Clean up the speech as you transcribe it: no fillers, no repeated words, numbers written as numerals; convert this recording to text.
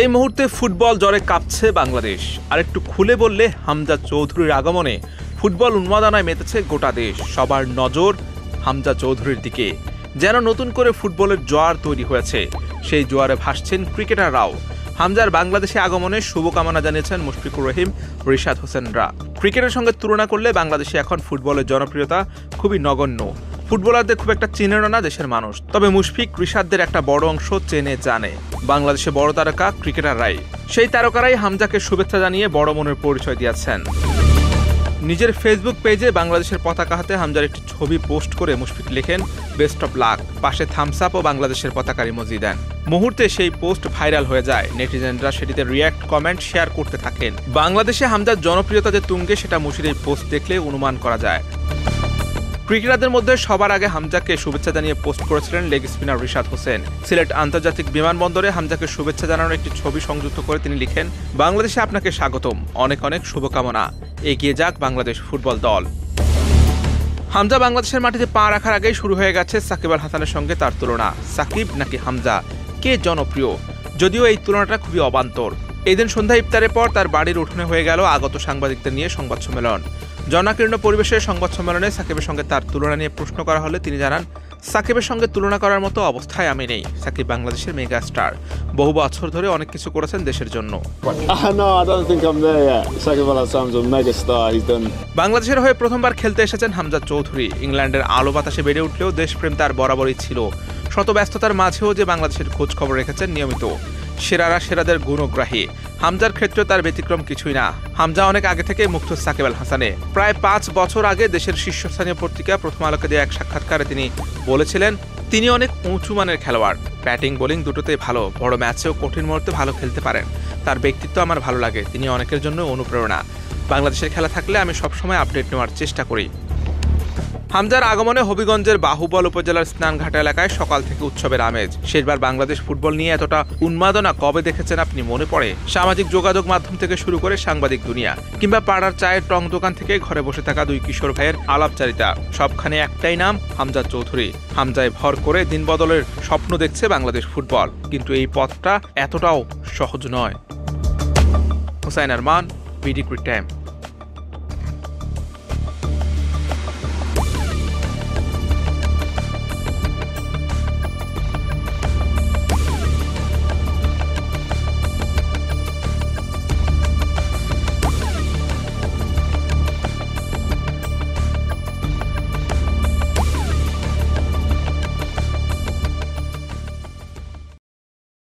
এই মুহূর্তে ফুটবল জ্বরে কাঁপছে বাংলাদেশ। আর একটু খুলে বললে হামজা চৌধুরীর আগমনে ফুটবল উন্মাদনায় মেতেছে গোটা দেশ। সবার নজর হামজা চৌধুরীর দিকে, যেন নতুন করে ফুটবলের জোয়ার তৈরি হয়েছে। সেই জোয়ারে ভাসছেন ক্রিকেটাররাও। হামজার বাংলাদেশে আগমনে শুভকামনা জানিয়েছেন মুশফিকুর রহিম, রিশাদ হোসেনরা। ক্রিকেটের সঙ্গে তুলনা করলে বাংলাদেশে এখন ফুটবলের জনপ্রিয়তা খুবই নগণ্য। ফুটবলারদের খুব একটা চেনেন না দেশের মানুষ, তবে মুশফিক, রিশাদদের একটা বড় অংশ চেনে জানে। বাংলাদেশে বড় তারকা ক্রিকেটাররাই। সেই তারকারাই হামজাকে শুভেচ্ছা জানিয়ে বড় মনের পরিচয় দিয়েছেন। নিজের ফেসবুক পেজে বাংলাদেশের পতাকা হাতে হামজার একটি ছবি পোস্ট করে মুশফিক লেখেন বেস্ট অফ লাক, পাশে থামস আপ ও বাংলাদেশের পতাকার ইমোজি দেন। মুহূর্তে সেই পোস্ট ভাইরাল হয়ে যায়। নেটিজেনরা সেটিতে রিয়্যাক্ট, কমেন্ট, শেয়ার করতে থাকেন। বাংলাদেশে হামজার জনপ্রিয়তা যে তুঙ্গে সেটা মুশির এই পোস্ট দেখলে অনুমান করা যায়। ক্রিকেটারদের মধ্যে সবার আগে হামজাকে শুভেচ্ছা জানিয়ে পোস্ট করেছিলেন লেগ স্পিনার রিশাদ হোসেন। সিলেট আন্তর্জাতিক বিমানবন্দরে হামজাকে শুভেচ্ছা জানানোর একটি ছবি সংযুক্ত করে তিনি লিখেন, বাংলাদেশে আপনাকে স্বাগতম, অনেক অনেক শুভকামনা, এগিয়ে যাক বাংলাদেশ ফুটবল দল। হামজা বাংলাদেশের মাটিতে পা রাখার আগেই শুরু হয়ে গেছে সাকিব আল হাসানের সঙ্গে তার তুলনা। সাকিব নাকি হামজা, কে জনপ্রিয়? যদিও এই তুলনাটা খুবই অবান্তর। এদিন সন্ধ্যা ইফতারের পর তার বাড়ির উঠোনে হয়ে গেল আগত সাংবাদিকদের নিয়ে সংবাদ সম্মেলন। জনাকীর্ণ পরিবেশের সংবাদ সম্মেলনে সাকিবের সঙ্গে তার তুলনা নিয়ে প্রশ্ন করা হলে তিনি জানান, সাকিবের সঙ্গে তুলনা করার মতো অবস্থায় আমি নেই। সাকিব বাংলাদেশের মেগা স্টার, বহু বছর ধরে অনেক কিছু করেছেন দেশের জন্য। বাংলাদেশের হয়ে প্রথমবার খেলতে এসেছেন হামজা চৌধুরী। ইংল্যান্ডের আলো বাতাসে বেড়ে উঠলেও দেশপ্রেম তার বরাবরই ছিল। শত ব্যস্ততার মাঝেও যে বাংলাদেশের খোঁজ খবর রেখেছেন নিয়মিত। সেরারা সেরাদের গুণগ্রাহী। হামজার ক্ষেত্রে তার ব্যতিক্রম কিছুই না। হামজা অনেক আগে থেকে মুগ্ধ সাকিব আল হাসানে। প্রায় 5 বছর আগে দেশের শীর্ষস্থানীয় পত্রিকা প্রথম আলোকে দিয়ে এক সাক্ষাৎকারে তিনি বলেছিলেন, তিনি অনেক উঁচু মানের খেলোয়াড়, ব্যাটিং বোলিং দুটোতেই ভালো, বড় ম্যাচেও কঠিন মুহূর্তে ভালো খেলতে পারেন। তার ব্যক্তিত্ব আমার ভালো লাগে, তিনি অনেকের জন্য অনুপ্রেরণা। বাংলাদেশের খেলা থাকলে আমি সবসময় আপডেট নেওয়ার চেষ্টা করি। হামজার আগমনে হবিগঞ্জের বাহুবল উপজেলার স্নানঘাট এলাকায় সকাল থেকে উৎসবের আমেজ। শেষবার বাংলাদেশ ফুটবল নিয়ে এতটা উন্মাদনা কবে দেখেছেন আপনি মনে পড়ে? সামাজিক যোগাযোগ মাধ্যম থেকে শুরু করে সাংবাদিক দুনিয়া, কিংবা পাড়ার চায়ের টং দোকান থেকে ঘরে বসে থাকা দুই কিশোর ভাইয়ের আলাপচারিতা, সবখানে একটাই নাম, হামজা চৌধুরী। হামজায় ভর করে দিন বদলের স্বপ্ন দেখছে বাংলাদেশ ফুটবল, কিন্তু এই পথটা এতটাও সহজ নয়। Hussain Arman, BD cric time.